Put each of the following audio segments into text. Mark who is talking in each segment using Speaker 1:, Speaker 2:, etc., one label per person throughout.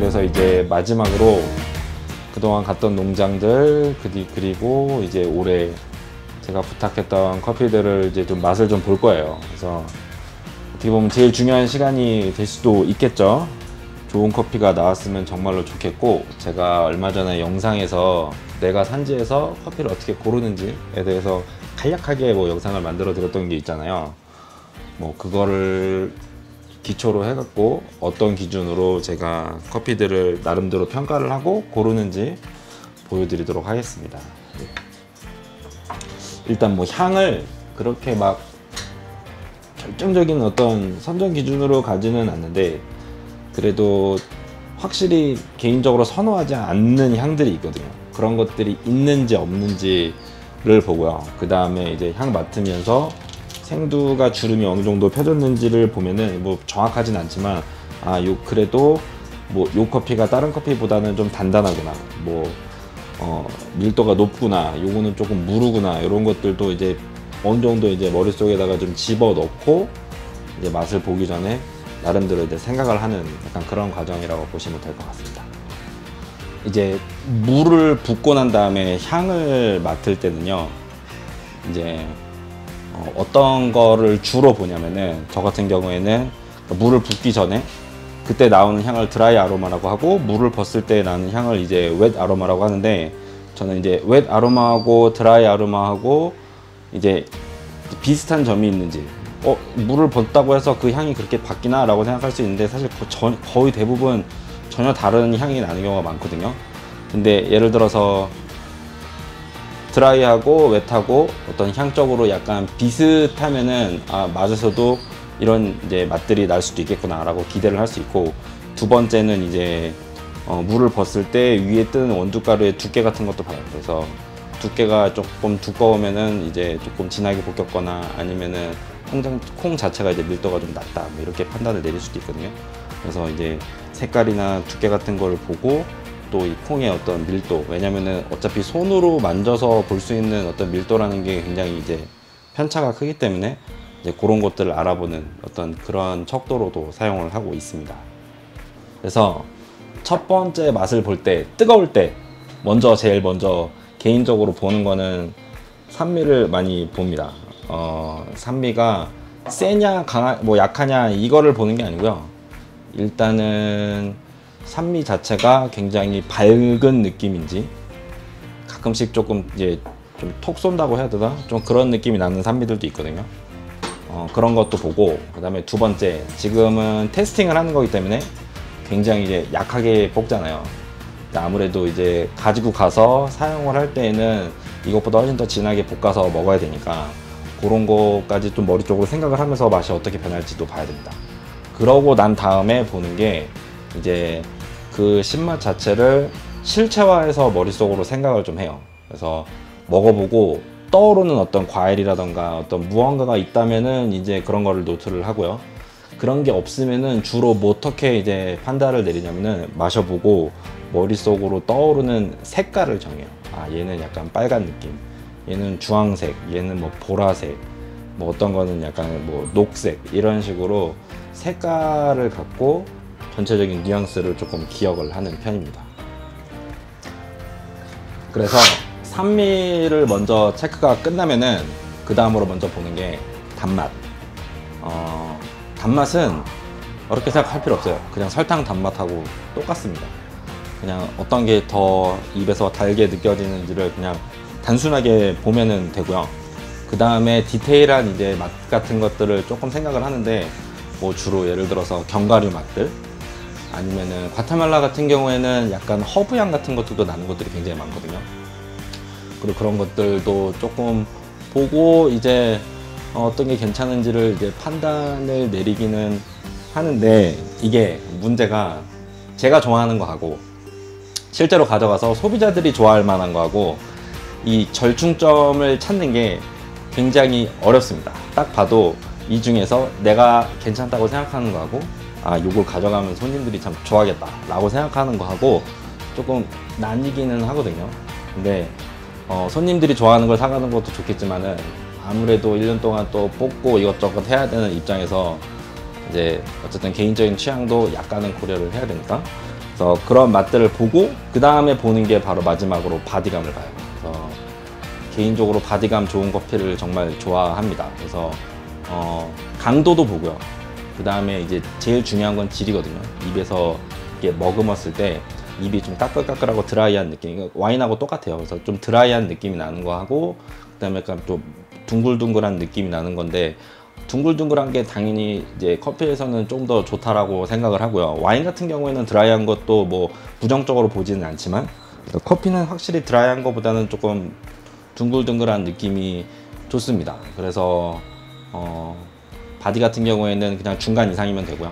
Speaker 1: 그래서 이제 마지막으로 그동안 갔던 농장들 그리고 이제 올해 제가 부탁했던 커피들을 이제 좀 맛을 좀 볼 거예요. 그래서 어떻게 보면 제일 중요한 시간이 될 수도 있겠죠. 좋은 커피가 나왔으면 정말로 좋겠고, 제가 얼마 전에 영상에서 내가 산지에서 커피를 어떻게 고르는지에 대해서 간략하게 뭐 영상을 만들어 드렸던 게 있잖아요. 뭐 그거를 기초로 해갖고 어떤 기준으로 제가 커피들을 나름대로 평가를 하고 고르는지 보여드리도록 하겠습니다. 일단 뭐 향을 그렇게 막 결정적인 어떤 선정 기준으로 가지는 않는데, 그래도 확실히 개인적으로 선호하지 않는 향들이 있거든요. 그런 것들이 있는지 없는지를 보고요. 그 다음에 이제 향 맡으면서 생두가 주름이 어느 정도 펴졌는지를 보면은 뭐 정확하진 않지만, 그래도 뭐 요 커피가 다른 커피보다는 좀 단단하구나, 뭐 밀도가 높구나, 요거는 조금 무르구나, 이런 것들도 이제 어느 정도 이제 머릿속에다가 좀 집어 넣고 이제 맛을 보기 전에 나름대로 이제 생각을 하는 약간 그런 과정이라고 보시면 될 것 같습니다. 이제 물을 붓고 난 다음에 향을 맡을 때는요, 이제 어떤 거를 주로 보냐면은, 저 같은 경우에는 물을 붓기 전에 그때 나오는 향을 드라이 아로마라고 하고, 물을 벗을 때 나는 향을 이제 웻 아로마라고 하는데, 저는 이제 웻 아로마하고 드라이 아로마하고 이제 비슷한 점이 있는지, 물을 벗다고 해서 그 향이 그렇게 바뀌나 라고 생각할 수 있는데, 사실 거의 대부분 전혀 다른 향이 나는 경우가 많거든요. 근데 예를 들어서 드라이하고 웻하고 어떤 향적으로 약간 비슷하면은 맛에서도 이런 이제 맛들이 날 수도 있겠구나 라고 기대를 할 수 있고, 두 번째는 이제 물을 벗을 때 위에 뜨는 원두가루의 두께 같은 것도 봐요. 그래서 두께가 조금 두꺼우면은 이제 조금 진하게 볶였거나, 아니면은 콩 자체가 이제 밀도가 좀 낮다, 뭐 이렇게 판단을 내릴 수도 있거든요. 그래서 이제 색깔이나 두께 같은 걸 보고, 또 이 콩의 어떤 밀도, 왜냐면은 어차피 손으로 만져서 볼 수 있는 어떤 밀도라는 게 굉장히 이제 편차가 크기 때문에 이제 그런 것들을 알아보는 어떤 그런 척도로도 사용을 하고 있습니다. 그래서 첫 번째 맛을 볼 때, 뜨거울 때 제일 먼저 개인적으로 보는 거는 산미를 많이 봅니다. 산미가 세냐 뭐 약하냐 이거를 보는 게 아니고요. 일단은 산미 자체가 굉장히 밝은 느낌인지, 가끔씩 조금 이제 좀 톡 쏜다고 해야 되나? 좀 그런 느낌이 나는 산미들도 있거든요. 그런 것도 보고, 그 다음에 두 번째, 지금은 테스팅을 하는 거기 때문에 굉장히 이제 약하게 볶잖아요. 아무래도 이제 가지고 가서 사용을 할 때에는 이것보다 훨씬 더 진하게 볶아서 먹어야 되니까, 그런 거까지 좀 머리 쪽으로 생각을 하면서 맛이 어떻게 변할지도 봐야 됩니다. 그러고 난 다음에 보는 게, 이제 그 신맛 자체를 실체화해서 머릿속으로 생각을 좀 해요. 그래서 먹어보고 떠오르는 어떤 과일이라던가 어떤 무언가가 있다면은 이제 그런 거를 노트를 하고요. 그런 게 없으면은 주로 뭐 어떻게 이제 판단을 내리냐면은, 마셔보고 머릿속으로 떠오르는 색깔을 정해요. 얘는 약간 빨간 느낌, 얘는 주황색, 얘는 뭐 보라색, 뭐 어떤 거는 약간 뭐 녹색, 이런 식으로 색깔을 갖고 전체적인 뉘앙스를 조금 기억을 하는 편입니다. 그래서 산미를 먼저 체크가 끝나면은 그 다음으로 먼저 보는 게 단맛. 단맛은 어렵게 생각할 필요 없어요. 그냥 설탕 단맛하고 똑같습니다. 그냥 어떤 게 더 입에서 달게 느껴지는지를 그냥 단순하게 보면은 되고요. 그 다음에 디테일한 이제 맛 같은 것들을 조금 생각을 하는데, 뭐 주로 예를 들어서 견과류 맛들, 아니면은 과테말라 같은 경우에는 약간 허브향 같은 것들도 나는 것들이 굉장히 많거든요. 그리고 그런 것들도 조금 보고 이제 어떤 게 괜찮은지를 이제 판단을 내리기는 하는데, 이게 문제가 제가 좋아하는 거하고 실제로 가져가서 소비자들이 좋아할 만한 거하고 이 절충점을 찾는 게 굉장히 어렵습니다. 딱 봐도 이 중에서 내가 괜찮다고 생각하는 거하고, 요걸 가져가면 손님들이 참 좋아하겠다 라고 생각하는 거하고 조금 나뉘기는 하거든요. 근데 손님들이 좋아하는 걸 사가는 것도 좋겠지만은, 아무래도 1년 동안 또 뽑고 이것저것 해야 되는 입장에서 이제 어쨌든 개인적인 취향도 약간은 고려를 해야 되니까, 그래서 그런 맛들을 보고 그 다음에 보는 게 바로 마지막으로 바디감을 봐요. 그래서 개인적으로 바디감 좋은 커피를 정말 좋아합니다. 그래서 강도도 보고요. 그 다음에 이제 제일 중요한 건 질이거든요. 입에서 이렇게 머금었을 때 입이 좀 까끌까끌하고 드라이한 느낌. 와인하고 똑같아요. 그래서 좀 드라이한 느낌이 나는 거 하고, 그 다음에 약간 좀 둥글둥글한 느낌이 나는 건데, 둥글둥글한 게 당연히 이제 커피에서는 좀 더 좋다라고 생각을 하고요. 와인 같은 경우에는 드라이한 것도 뭐 부정적으로 보지는 않지만, 커피는 확실히 드라이한 것보다는 조금 둥글둥글한 느낌이 좋습니다. 그래서 바디 같은 경우에는 그냥 중간 이상이면 되고요.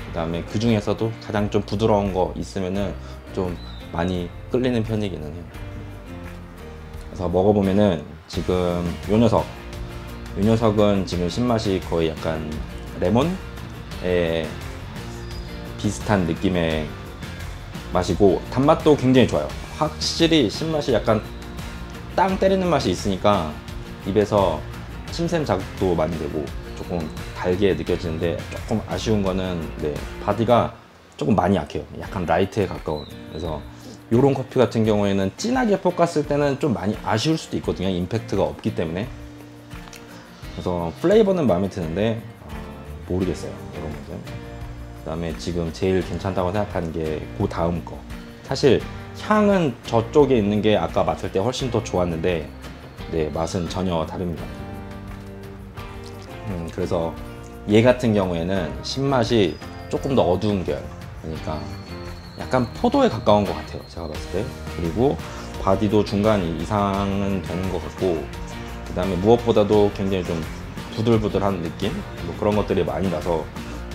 Speaker 1: 그 다음에 그 중에서도 가장 좀 부드러운 거 있으면은 좀 많이 끌리는 편이기는 해요. 그래서 먹어보면은 지금 요 녀석은 지금 신맛이 거의 약간 레몬에 비슷한 느낌의 맛이고, 단맛도 굉장히 좋아요. 확실히 신맛이 약간 땅 때리는 맛이 있으니까 입에서 침샘 자극도 많이 되고 조금 달게 느껴지는데, 조금 아쉬운 거는 바디가 조금 많이 약해요. 약간 라이트에 가까운. 그래서 요런 커피 같은 경우에는 진하게 볶았을 때는 좀 많이 아쉬울 수도 있거든요. 임팩트가 없기 때문에. 그래서 플레이버는 마음에 드는데 모르겠어요, 이런 것은. 그 다음에 지금 제일 괜찮다고 생각하는 게 그 다음 거. 사실 향은 저쪽에 있는 게 아까 맡을 때 훨씬 더 좋았는데 맛은 전혀 다릅니다. 그래서 얘 같은 경우에는 신맛이 조금 더 어두운 계열, 그러니까 약간 포도에 가까운 것 같아요, 제가 봤을 때. 그리고 바디도 중간 이상은 되는 것 같고, 그 다음에 무엇보다도 굉장히 좀 부들부들한 느낌? 뭐 그런 것들이 많이 나서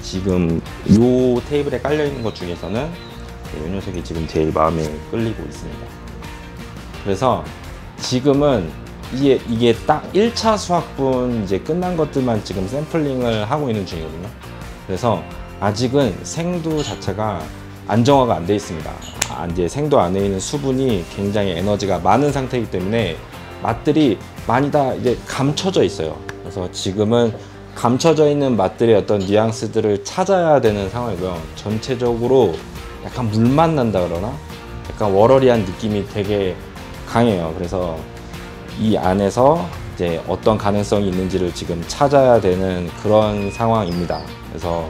Speaker 1: 지금 이 테이블에 깔려있는 것 중에서는 이 녀석이 지금 제일 마음에 끌리고 있습니다. 그래서 지금은 이게 딱 1차 수확분 이제 끝난 것들만 지금 샘플링을 하고 있는 중이거든요. 그래서 아직은 생두 자체가 안정화가 안 돼 있습니다. 이제 생두 안에 있는 수분이 굉장히 에너지가 많은 상태이기 때문에 맛들이 많이 다 이제 감춰져 있어요. 그래서 지금은 감춰져 있는 맛들의 어떤 뉘앙스들을 찾아야 되는 상황이고요. 전체적으로 약간 물맛 난다 그러나? 약간 워러리한 느낌이 되게 강해요. 그래서 이 안에서 이제 어떤 가능성이 있는지를 지금 찾아야 되는 그런 상황입니다. 그래서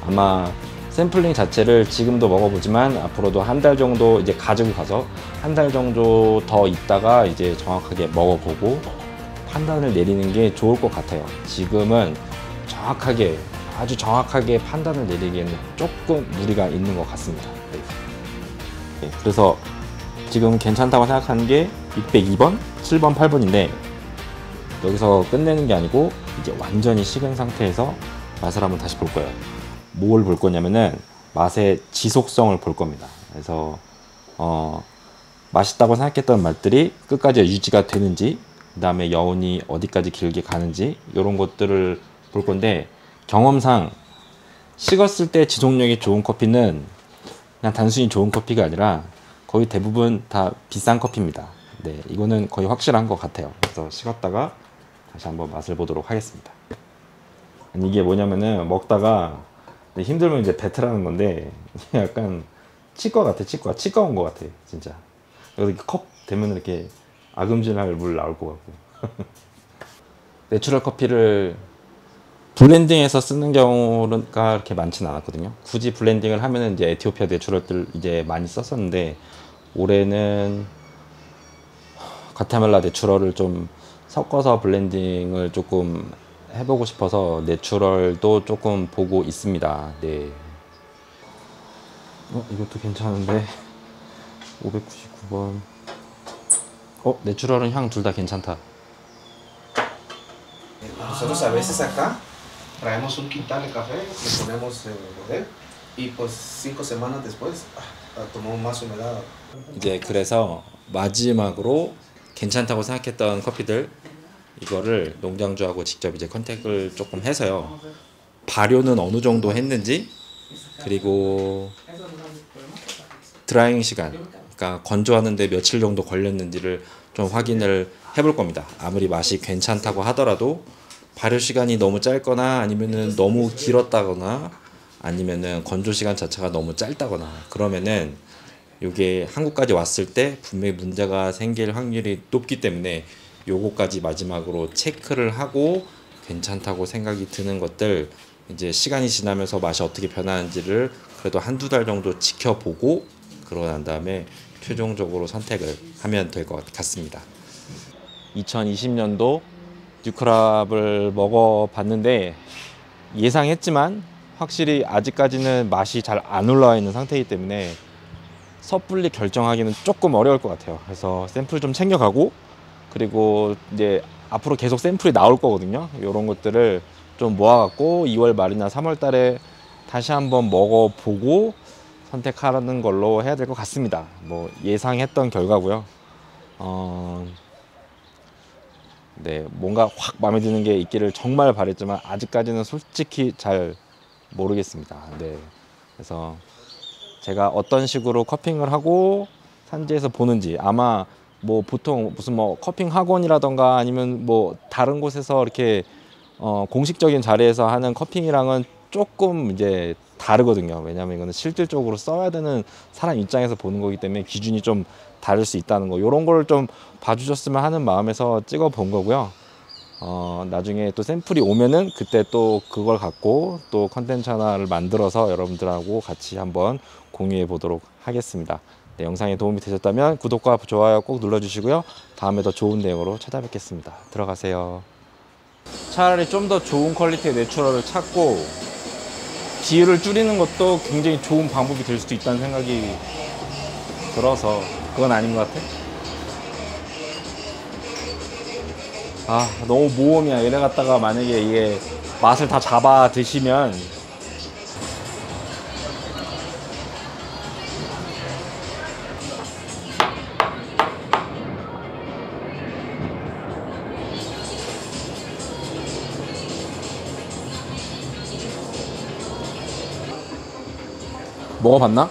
Speaker 1: 아마 샘플링 자체를 지금도 먹어보지만 앞으로도 한 달 정도 이제 가지고 가서 한 달 정도 더 있다가 이제 정확하게 먹어보고 판단을 내리는 게 좋을 것 같아요. 지금은 정확하게, 아주 정확하게 판단을 내리기에는 조금 무리가 있는 것 같습니다. 그래서 지금 괜찮다고 생각하는 게 602번, 7번, 8번인데 여기서 끝내는 게 아니고 이제 완전히 식은 상태에서 맛을 한번 다시 볼 거예요. 뭘 볼 거냐면은 맛의 지속성을 볼 겁니다. 그래서 맛있다고 생각했던 맛들이 끝까지 유지가 되는지, 그 다음에 여운이 어디까지 길게 가는지, 이런 것들을 볼 건데, 경험상 식었을 때 지속력이 좋은 커피는 그냥 단순히 좋은 커피가 아니라 거의 대부분 다 비싼 커피입니다. 이거는 거의 확실한 것 같아요. 그래서 식었다가 다시 한번 맛을 보도록 하겠습니다. 이게 뭐냐면은 먹다가 힘들면 이제 뱉으라는 건데, 약간 치과 같아. 치과 온 것 같아, 진짜. 여기 컵 대면 이렇게 아금질할 물 나올 것 같고. 내추럴 커피를 블렌딩해서 쓰는 경우가 그렇게 많지는 않았거든요. 굳이 블렌딩을 하면은 이제 에티오피아 내추럴들 이제 많이 썼었는데, 올해는 과테말라 내추럴을 좀 섞어서 블렌딩을 조금 해보고 싶어서 내추럴도 조금 보고 있습니다. 이것도 괜찮은데 599번. 내추럴은 향 둘 다 괜찮다.
Speaker 2: Nosotros a veces acá traemos un quintal de café, le ponemos en el bodega y pues 5 semanas después tomamos más humedad.
Speaker 1: 이제 그래서 마지막으로 괜찮다고 생각했던 커피들, 이거를 농장주하고 직접 이제 컨택을 조금 해서요. 발효는 어느 정도 했는지, 그리고 드라이잉 시간, 그러니까 건조하는데 며칠 정도 걸렸는지를 좀 확인을 해볼 겁니다. 아무리 맛이 괜찮다고 하더라도 발효 시간이 너무 짧거나 아니면은 너무 길었다거나 아니면은 건조 시간 자체가 너무 짧다거나 그러면은 요게 한국까지 왔을 때 분명히 문제가 생길 확률이 높기 때문에 요거까지 마지막으로 체크를 하고 괜찮다고 생각이 드는 것들 이제 시간이 지나면서 맛이 어떻게 변하는지를 그래도 한두 달 정도 지켜보고 그러고 난 다음에 최종적으로 선택을 하면 될 것 같습니다. 2020년도 뉴크랍을 먹어봤는데 예상했지만 확실히 아직까지는 맛이 잘 안 올라와 있는 상태이기 때문에 섣불리 결정하기는 조금 어려울 것 같아요. 그래서 샘플 좀 챙겨가고 그리고 이제 앞으로 계속 샘플이 나올 거거든요. 이런 것들을 좀 모아갖고 2월 말이나 3월 달에 다시 한번 먹어보고 선택하는 걸로 해야 될 것 같습니다. 뭐 예상했던 결과고요. 네, 뭔가 확 마음에 드는 게 있기를 정말 바랬지만 아직까지는 솔직히 잘 모르겠습니다. 네, 그래서 제가 어떤 식으로 커핑을 하고 산지에서 보는지 아마 뭐 보통 무슨 뭐 커핑 학원이라던가 아니면 뭐 다른 곳에서 이렇게 공식적인 자리에서 하는 커핑이랑은 조금 이제 다르거든요. 왜냐하면 이거는 실질적으로 써야 되는 사람 입장에서 보는 거기 때문에 기준이 좀 다를 수 있다는 거, 이런 걸 좀 봐주셨으면 하는 마음에서 찍어 본 거고요. 나중에 또 샘플이 오면은 그때 또 그걸 갖고 또 컨텐츠 하나를 만들어서 여러분들하고 같이 한번 공유해 보도록 하겠습니다. 네, 영상이 도움이 되셨다면 구독과 좋아요 꼭 눌러주시고요. 다음에 더 좋은 내용으로 찾아뵙겠습니다. 들어가세요. 차라리 좀 더 좋은 퀄리티의 내추럴을 찾고 비율을 줄이는 것도 굉장히 좋은 방법이 될 수도 있다는 생각이 들어서 그건 아닌 것 같아. 아, 너무 모험이야. 이래 갖다가 만약에 이게 맛을 다 잡아 드시면 먹어봤나?